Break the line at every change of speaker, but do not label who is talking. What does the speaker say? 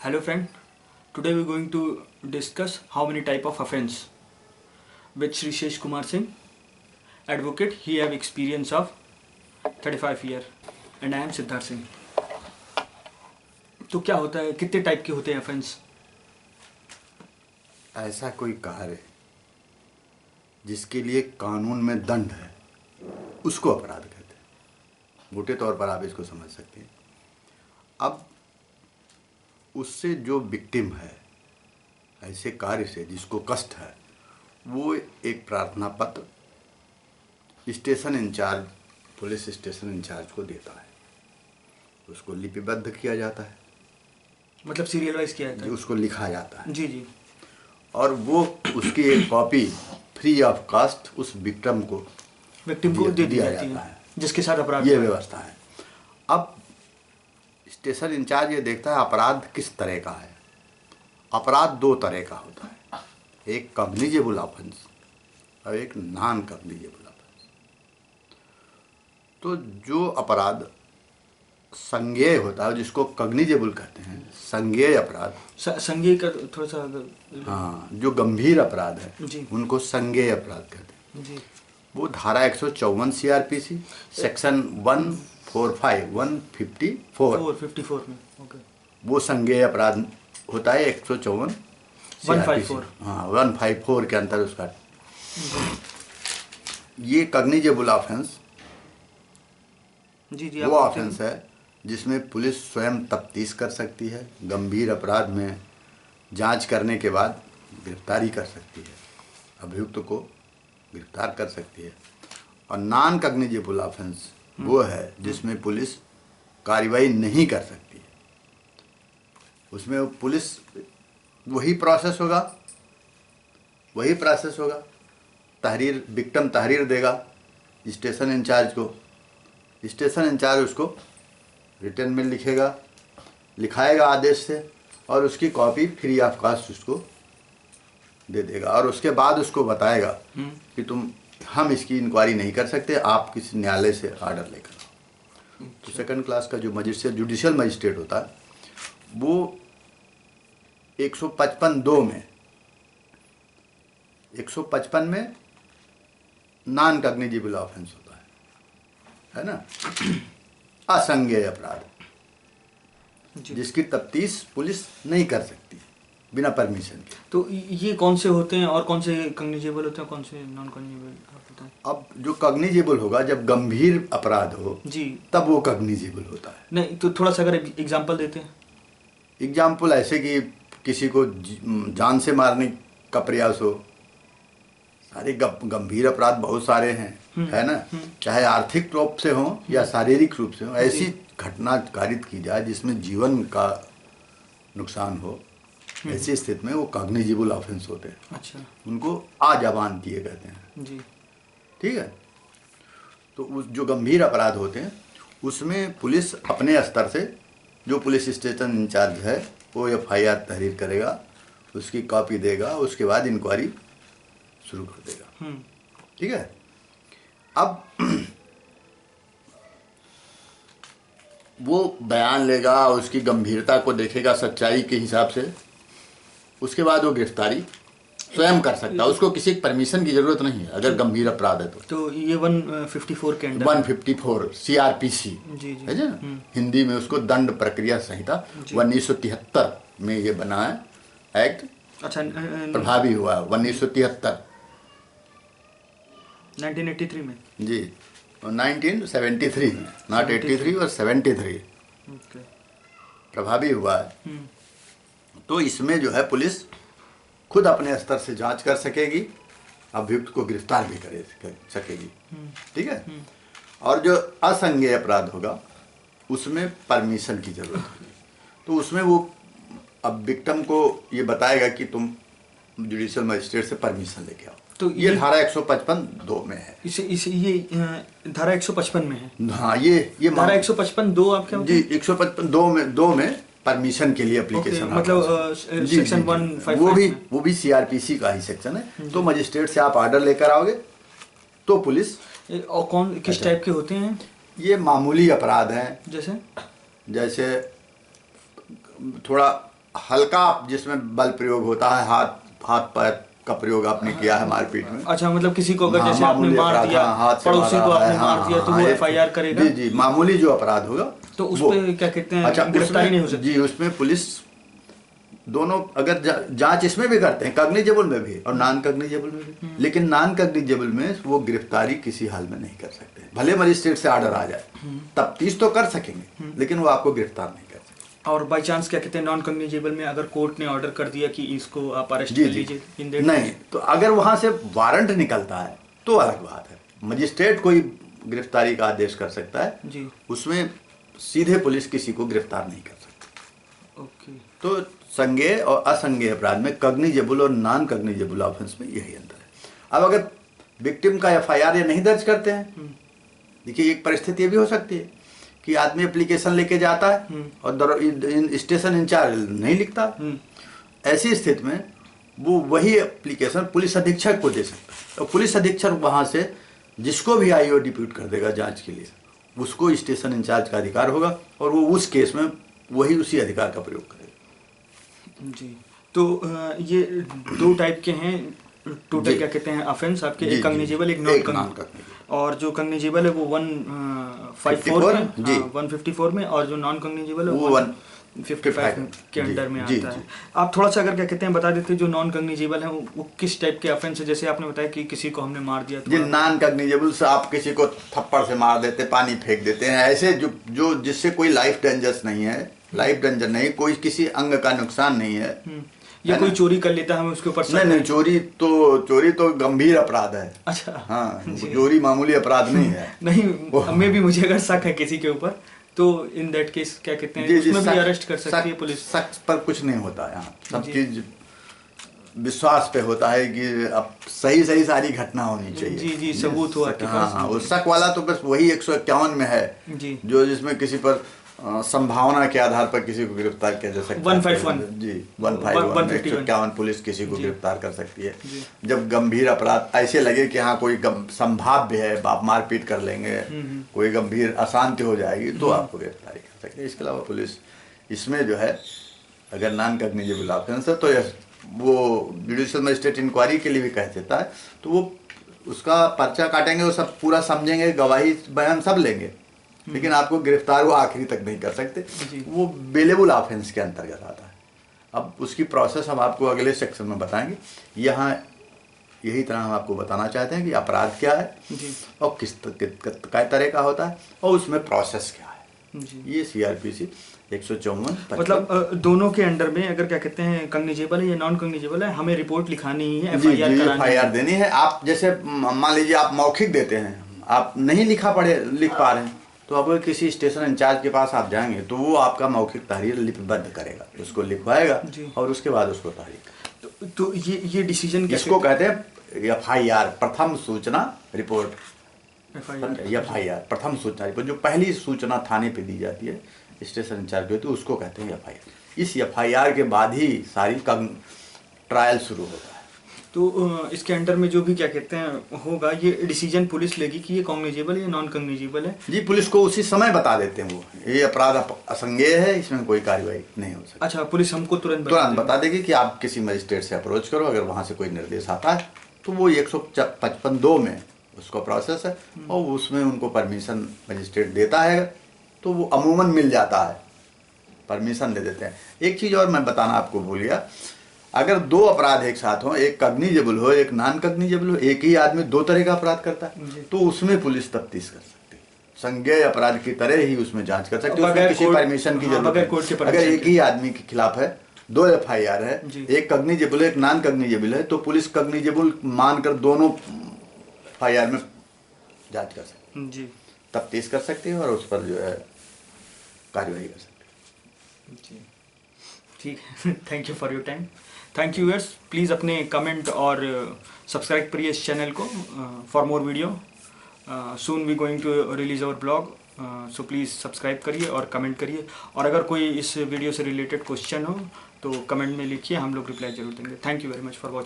Hello friend, today we are going to discuss how many type of offence. With Srishesh Kumar Singh, advocate, he have experience of 35 year and I am Siddharth Singh. तो क्या होता है, कितने type के होते हैं offence?
ऐसा कोई कार्य जिसके लिए कानून में दंड है उसको अपराध कहते हैं। मोटे तौर पर आप इसको समझ सकते हैं। अब उससे जो विक्टिम है ऐसे कार्य से जिसको कष्ट है, वो एक प्रार्थना पत्र station in charge, police station in charge को देता है। उसको लिपिबद्ध किया जाता है,
मतलब सीरियल वाइज किया जाता है,
उसको लिखा जाता है।
जी जी।
और वो उसकी एक कॉपी फ्री ऑफ कॉस्ट उस विक्टिम को
दे दिया जाती है जिसके साथ अपराध।
ये व्यवस्था है। अब स्टेशन इंचार्ज ये देखता है अपराध किस तरह का है। अपराध दो तरह का होता है, एक कॉग्निजेबल ऑफेंस और एक नॉन कॉग्निजेबल ऑफेंस। तो जो अपराध संज्ञेय होता है जिसको कॉग्निजेबल कहते हैं, संज्ञेय अपराध।
संज्ञेय का थोड़ा सा
हाँ, जो गंभीर अपराध है
जी,
उनको संज्ञेय अपराध कहते हैं
जी।
वो धारा 154 सीआरपीसी सेक्शन 154
में ओके,
वो संज्ञेय अपराध होता है। 154
154,
हाँ 154 के अंतर उसका। ये कॉग्निजेबल ऑफेंस
जी जी
वो ऑफेंस है जिसमें पुलिस स्वयं तफ्तीश कर सकती है, गंभीर अपराध में जांच करने के बाद गिरफ्तारी कर सकती है, अभियुक्त को गिरफ्तार कर सकती है। और नॉन कॉग्निजेबल ऑफेंस वो है जिसमें पुलिस कार्रवाई नहीं कर सकती है। उसमें पुलिस वही प्रोसेस होगा, तहरीर, विक्टिम तहरीर देगा स्टेशन इंचार्ज को, स्टेशन इंचार्ज उसको रिटर्न में लिखाएगा आदेश से और उसकी कॉपी फ्री ऑफ कॉस्ट उसको दे देगा। और उसके बाद उसको बताएगा कि हम इसकी इंक्वायरी नहीं कर सकते, आप किसी न्यायालय से ऑर्डर लेकर आओ। तो सेकंड क्लास का जो मजिस्ट्रेट, जुडिशियल मजिस्ट्रेट होता है, वो 155 में नॉन कॉग्निजेबल ऑफेंस होता है ना, असंज्ञेय अपराध जिसकी तफ्तीश पुलिस नहीं कर सकती बिना परमिशन के।
तो ये कौन से होते हैं और कौन से कॉग्निजेबल होते हैं, कौन से नॉन कॉग्निजेबल होते हैं?
अब जो कॉग्निजेबल होगा जब गंभीर अपराध हो
जी, तब
वो कॉग्निजेबल होता है।
नहीं तो थोड़ा सा अगर एग्जांपल देते हैं।
एग्जाम्पल ऐसे कि किसी को जान से मारने का प्रयास हो, सारे गंभीर अपराध बहुत सारे हैं, है ना, चाहे आर्थिक रूप से हो या शारीरिक रूप से हो। ऐसी घटना कारित की जाए जिसमें जीवन का नुकसान हो, ऐसी स्थिति में वो कॉग्निजेबल ऑफेंस होते हैं।
अच्छा,
उनको आजबान किए कहते हैं
जी,
ठीक है। तो उस जो गंभीर अपराध होते हैं उसमें पुलिस अपने स्तर से, जो पुलिस स्टेशन इंचार्ज है वो FIR तहरीर करेगा, उसकी कॉपी देगा, उसके बाद इंक्वायरी शुरू कर देगा, ठीक है। अब वो बयान लेगा, उसकी गंभीरता को देखेगा सच्चाई के हिसाब से, उसके बाद वो गिरफ्तारी स्वयं कर सकता है, उसको किसी परमिशन की जरूरत नहीं है अगर गंभीर अपराध है
तो ये 154 के अंदर
154 CRPC
जी जी
है ना, हिंदी में उसको दंड प्रक्रिया संहिता 1973 में ये बना है एक्ट। अच्छा, प्रभावी हुआ 1973
1983 में
जी, 1973 में, नॉट 83 और 73 प्रभावी हुआ है। तो इसमें जो है पुलिस खुद अपने स्तर से जांच कर सकेगी, अभियुक्त को गिरफ्तार भी कर सकेगी, ठीक है। और जो असंज्ञेय अपराध होगा उसमें परमिशन की जरूरत होगी। तो उसमें वो अब विक्टिम को ये बताएगा कि तुम जुडिशियल मजिस्ट्रेट से परमिशन लेके आओ। तो ये धारा 155(2) में है।
ये धारा 155 में है।
हाँ, ये
धारा 155(2) आप क्या
जी 155(2) में परमिशन के लिए एप्लीकेशन,
मतलब सेक्शन 155
वो भी CRPC का ही सेक्शन है। तो मजिस्ट्रेट से आप ऑर्डर लेकर आओगे तो पुलिस।
और कौन किस टाइप के होते हैं?
ये मामूली अपराध हैं,
जैसे
जैसे थोड़ा हल्का जिसमें बल प्रयोग होता है, हाथ पैर का प्रयोग आपने किया है मारपीट में।
अच्छा, मतलब किसी को अगर
हाँ,
जैसे आपने
मामूली
मार
अपराध,
दिया,
हाँ, हाथ से
पड़ोसी को
मारा
आपने
है,
मार दिया, तो वो एफआईआर करेगा।
जी जी, मामूली जो अपराध होगा
तो उस
वो।
पे क्या कहते हैं,
अच्छा,
गिरफ्तारी नहीं हो सकती?
जी, उसमें पुलिस दोनों अगर जांच इसमें भी करते हैं, कॉग्निजेबल में भी और नॉन कॉग्निजेबल में भी, लेकिन नॉन कॉग्निजेबल में वो गिरफ्तारी किसी हाल में नहीं कर सकते, भले मजिस्ट्रेट से ऑर्डर आ जाए, तफ्तीश तो कर सकेंगे लेकिन वो आपको गिरफ्तार नहीं कर सकते।
और बाई चांस क्या कहते हैं, नॉन कॉग्निजेबल में अगर कोर्ट ने ऑर्डर कर दिया कि इसको आप अरेस्ट
जी
कर
जी,
लीजिए, इन दैट
नहीं तो अगर वहां से वारंट निकलता है तो अलग बात है, मजिस्ट्रेट कोई गिरफ्तारी का आदेश कर सकता है
जी,
उसमें सीधे पुलिस किसी को गिरफ्तार नहीं कर सकती।
ओके।
तो संज्ञेय और असंज्ञेय अपराध में कॉग्निजेबल और नॉन कॉग्निजेबल ऑफेंस में यही अंतर है। अब अगर विक्टिम का एफआईआर ये नहीं दर्ज करते हैं, देखिए एक परिस्थिति ये भी हो सकती है कि आदमी एप्लीकेशन लेके जाता है और स्टेशन इंचार्ज नहीं लिखता, ऐसी स्थिति में वो वही एप्लीकेशन पुलिस अधीक्षक को दे सकता है और पुलिस अधीक्षक वहाँ से जिसको भी आईओ डिप्यूट कर देगा जांच के लिए, उसको स्टेशन इंचार्ज का अधिकार होगा और वो उस केस में वही उसी अधिकार का प्रयोग करेगा।
जी, तो ये दो टाइप के हैं टोटल, क्या कहते हैं, ऑफेंस आपके, एक कॉग्निजेबल, एक नॉन कॉग्निजेबल। और जो कॉग्निजेबल है वो 154 में, 154 में, और जो नॉन कॉग्निजेबल है वो 155 के अंडर में आता है। आप थोड़ा सा अगर क्या कहते हैं बता देते जो नॉन कॉग्निजेबल है वो किस टाइप के ऑफेंस है? जैसे आपने बताया कि किसी को हमने मार दिया,
जी, नॉन कॉग्निजेबल से आप किसी को थप्पड़ से मार देते, पानी फेंक देते हैं, ऐसे जो जिससे कोई लाइफ डेंजरस नहीं है, लाइफ डेंजर नहीं, कोई किसी अंग का नुकसान नहीं है,
या कोई चोरी कर लेता है उसके ऊपर
नहीं, चोरी तो गंभीर अपराध है।
अच्छा,
हाँ, चोरी मामूली अपराध नहीं है।
नहीं, हमें भी मुझे अगर शक है किसी के ऊपर तो इन दैट केस क्या कहते हैं, उसमें भी अरेस्ट कर सकती है पुलिस।
शक पर कुछ नहीं होता है, यहाँ सब चीज विश्वास पे होता है कि अब सही सारी घटना होनी चाहिए।
जी जी, सबूत हो आपके पास।
हाँ, वो शक वाला तो बस वही 151 में है
जी, जो
जिसमें किसी पर संभावना के आधार पर किसी को गिरफ्तार किया जा सकता है।
151
जी, 151 पुलिस किसी को गिरफ्तार कर सकती है जब गंभीर अपराध ऐसे लगे कि हाँ कोई संभाव्य है, आप मारपीट कर लेंगे, कोई गंभीर अशांति हो जाएगी तो आपको गिरफ्तारी कर सकते हैं। इसके अलावा पुलिस इसमें जो है अगर नॉन कॉग्निजेबल ऑफेंस है तो वो जुडिशियल मजिस्ट्रेट इंक्वायरी के लिए भी कह देता है, तो वो उसका पर्चा काटेंगे, वो सब पूरा समझेंगे, गवाही बयान सब लेंगे, लेकिन आपको गिरफ्तार वो आखिरी तक नहीं कर सकते, वो बेलेबल ऑफेंस के अंतर्गत आता है। अब उसकी प्रोसेस हम आपको अगले सेक्शन में बताएंगे। यहाँ यही तरह हम आपको बताना चाहते हैं कि अपराध क्या है और किस तरह का होता है और उसमें प्रोसेस क्या है। ये CRPC 154
मतलब दोनों के अंडर में अगर क्या कहते हैं कॉग्निजेबल है या नॉन कॉग्निजेबल है, हमें रिपोर्ट लिखानी ही है, एफआईआर
देनी है। आप जैसे मान लीजिए आप मौखिक देते हैं, आप नहीं लिख पा रहे हैं, तो अब किसी स्टेशन इंचार्ज के पास आप जाएंगे तो वो आपका मौखिक तहरीर लिपिबद्ध करेगा, उसको लिखवाएगा और उसके बाद उसको तहरीर।
तो ये डिसीजन
किसको कहते हैं? FIR, प्रथम सूचना रिपोर्ट। FIR प्रथम सूचना रिपोर्ट, जो पहली सूचना थाने पे दी जाती है स्टेशन इंचार्ज होती है, उसको कहते हैं FIR। इस FIR के बाद ही सारी ट्रायल शुरू होता है।
तो इसके अंडर में जो भी क्या कहते हैं होगा, ये डिसीजन पुलिस लेगी कि ये कॉग्निजेबल या नॉन कॉग्निजेबल है।
जी, पुलिस को उसी समय बता देते हैं वो ये अपराध असंज्ञेय है, इसमें कोई कार्रवाई नहीं हो सकती।
अच्छा, पुलिस हमको तुरंत
बता देगी कि आप किसी मजिस्ट्रेट से अप्रोच करो, अगर वहाँ से कोई निर्देश आता है तो वो 155(2) में उसका प्रोसेस है और उसमें उनको परमिशन मजिस्ट्रेट देता है, तो वो अमूमन मिल जाता है, परमिशन दे देते हैं। एक चीज़ और मैं बताना आपको भूल गया, अगर दो अपराध एक साथ हो, एक कॉग्निजेबल हो एक नॉन कॉग्निजेबल हो, एक ही आदमी दो तरह का अपराध करता है, तो उसमें पुलिस तफ्तीश कर सकती है, संज्ञेय अपराध की तरह ही उसमें जांच कर सकती है, उसमें किसी परमिशन की जरूरत नहीं। अगर एक ही आदमी के खिलाफ है, 2 FIR है, एक कॉग्निजेबल है एक नॉन कॉग्निजेबल है, तो पुलिस कॉग्निजेबल मानकर दोनों FIR में जांच कर सकती है, तफ्तीश कर सकती है और उस पर जो है कार्यवाही कर सकती है।
ठीक है, thank you for your time. Thank you viewers, please अपने कमेंट और सब्सक्राइब करिए इस चैनल को for more video. Soon we going to release our blog, so please subscribe करिए और कमेंट करिए, और अगर कोई इस वीडियो से रिलेटेड क्वेश्चन हो तो कमेंट में लिखिए, हम लोग रिप्लाई जरूर देंगे। Thank you very much for watching.